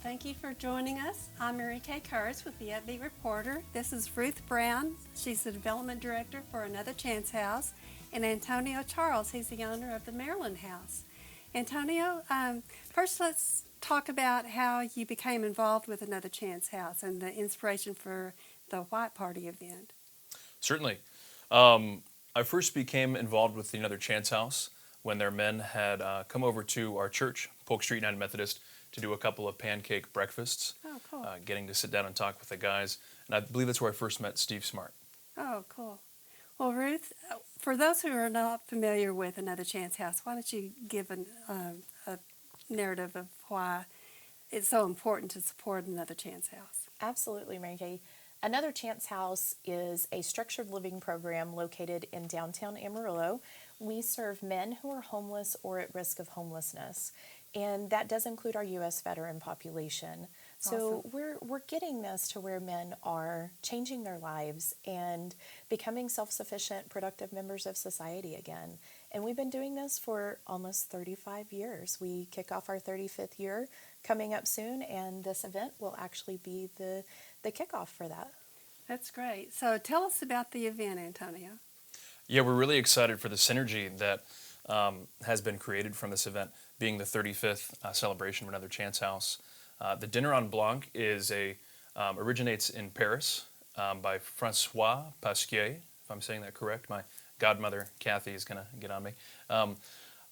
Thank you for joining us. I'm Kay Kuhrts with the Upbeat Reporter. This is Ruth Brown. She's the Development Director for Another Chance House. And Antonio Charles, he's the owner of the Maryland House. Antonio, first let's talk about how you became involved with Another Chance House and the inspiration for the White Party event. Certainly. I first became involved with the Another Chance House when their men had come over to our church, Polk Street United Methodist, to do a couple of pancake breakfasts. Oh, cool. Getting to sit down and talk with the guys. And I believe that's where I first met Steve Smart. Oh, cool. Well, Ruth, for those who are not familiar with Another Chance House, why don't you give a narrative of why it's so important to support Another Chance House? Absolutely, Mary Kay. Another Chance House is a structured living program located in downtown Amarillo. We serve men who are homeless or at risk of homelessness, and that does include our U.S. veteran population. So Awesome. we're getting this to where men are changing their lives and becoming self-sufficient, productive members of society again. And we've been doing this for almost 35 years. We kick off our 35th year coming up soon, and this event will actually be the kickoff for that. That's great. So tell us about the event, Antonio. Yeah, we're really excited for the synergy that has been created from this event, being the 35th celebration of Another Chance House. The dinner on Blanc originates in Paris by Francois Pasquier, if I'm saying that correct. My godmother, Kathy, is going to get on me.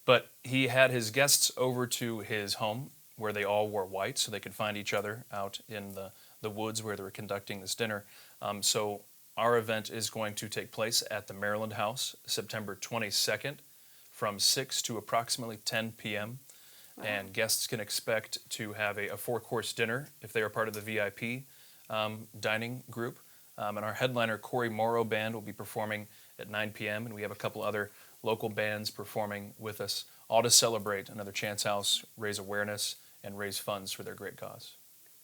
But he had his guests over to his home where they all wore white so they could find each other out in the woods where they were conducting this dinner. So our event is going to take place at the Maryland House, September 22nd, from 6 to approximately 10 p.m. Wow. And guests can expect to have a four-course dinner if they are part of the VIP dining group. And our headliner, Corey Morrow Band, will be performing at 9 p.m. And we have a couple other local bands performing with us, all to celebrate Another Chance House, raise awareness, and raise funds for their great cause.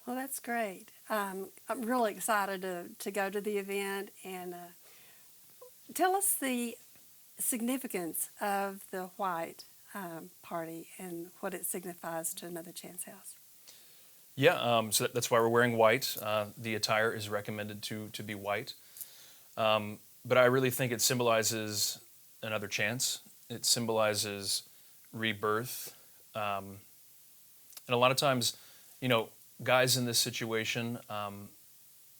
Well, that's great. I'm really excited to go to the event, and tell us the significance of the White Party and what it signifies to Another Chance House. Yeah, so that's why we're wearing white. The attire is recommended to be white. But I really think it symbolizes another chance. It symbolizes rebirth. And a lot of times, guys in this situation,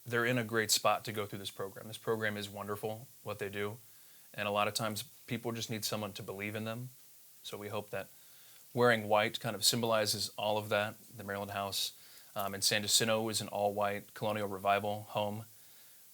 they're in a great spot to go through this program. This program is wonderful, what they do. And a lot of times people just need someone to believe in them. So we hope that wearing white kind of symbolizes all of that. The Maryland House in San Jacinto is an all-white colonial revival home.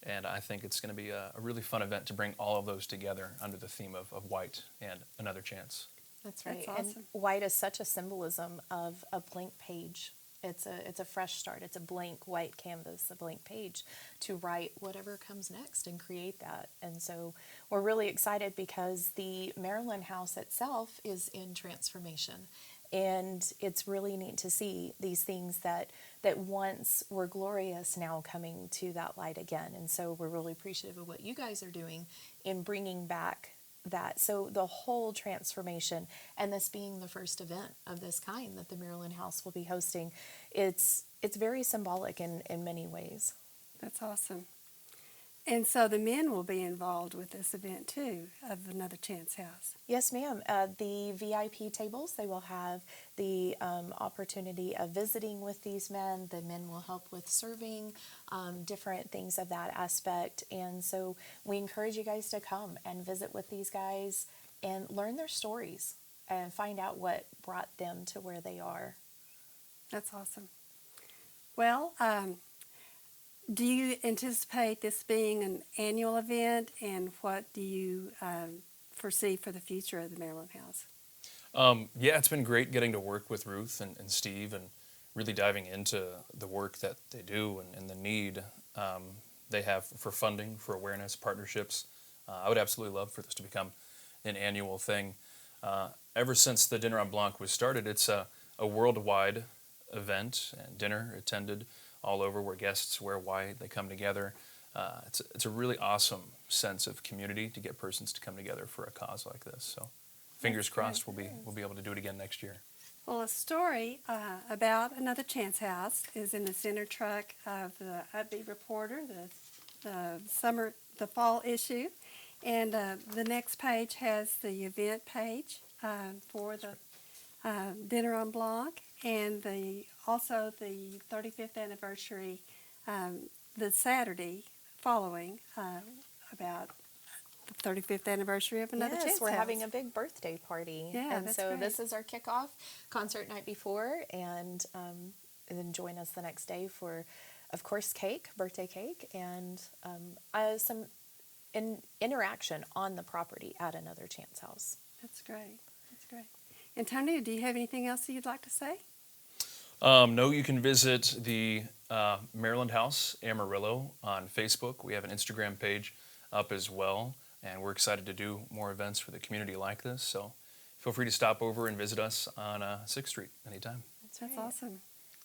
And I think it's going to be a really fun event to bring all of those together under the theme of white and another chance. That's right. That's awesome. And white is such a symbolism of a blank page. It's a fresh start. It's a blank white canvas, a blank page to write whatever comes next and create that. And so we're really excited because the Maryland House itself is in transformation. And it's really neat to see these things that once were glorious now coming to that light again. And so we're really appreciative of what you guys are doing in bringing back that. So the whole transformation, and this being the first event of this kind that the Maryland House will be hosting, it's very symbolic in many ways. That's awesome. And so the men will be involved with this event too, of Another Chance House. Yes, ma'am. The VIP tables, they will have the opportunity of visiting with these men. The men will help with serving, different things of that aspect. And so we encourage you guys to come and visit with these guys and learn their stories and find out what brought them to where they are. That's awesome. Well, do you anticipate this being an annual event, and what do you foresee for the future of the Maryland House? Yeah, it's been great getting to work with Ruth and Steve and really diving into the work that they do and the need they have for funding, for awareness, partnerships. I would absolutely love for this to become an annual thing. Ever since the Dinner on Blanc was started, it's a worldwide event and dinner attended all over where guests wear white, they come together. It's a really awesome sense of community to get persons to come together for a cause like this. So fingers crossed we'll be able to do it again next year. Well, a story about Another Chance House is in the center truck of the Upbeat Reporter, the fall issue, and the next page has the event page for the dinner on Blanc, and also the 35th anniversary, the Saturday following about the 35th anniversary of Another Chance Yes, we're House. having a big birthday party. Yeah, and that's so great. this is our kickoff concert night before, and then join us the next day for, of course, birthday cake, and some interaction on the property at Another Chance House. That's great. That's great. Antonio, do you have anything else that you'd like to say? No, you can visit the Maryland House Amarillo on Facebook. We have an Instagram page up as well, and we're excited to do more events for the community like this. So feel free to stop over and visit us on 6th Street anytime. That's awesome.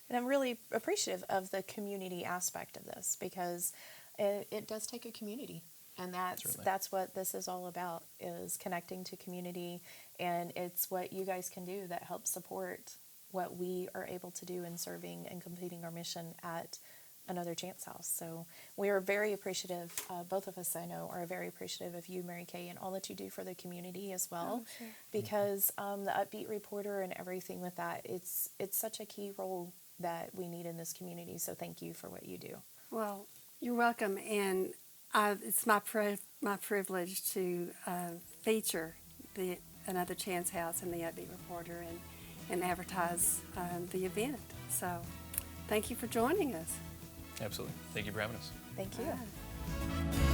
And I'm really appreciative of the community aspect of this, because it does take a community. And that's what this is all about, is connecting to community. And it's what you guys can do that helps support what we are able to do in serving and completing our mission at Another Chance House. So we are very appreciative, both of us I know are very appreciative of you, Mary Kay, and all that you do for the community as well. Oh, sure. Because the Upbeat Reporter and everything with that, it's such a key role that we need in this community. So thank you for what you do. Well, you're welcome, and it's my privilege to feature the Another Chance House and the Upbeat Reporter and advertise the event. So thank you for joining us. Absolutely. Thank you for having us. Thank you. Bye.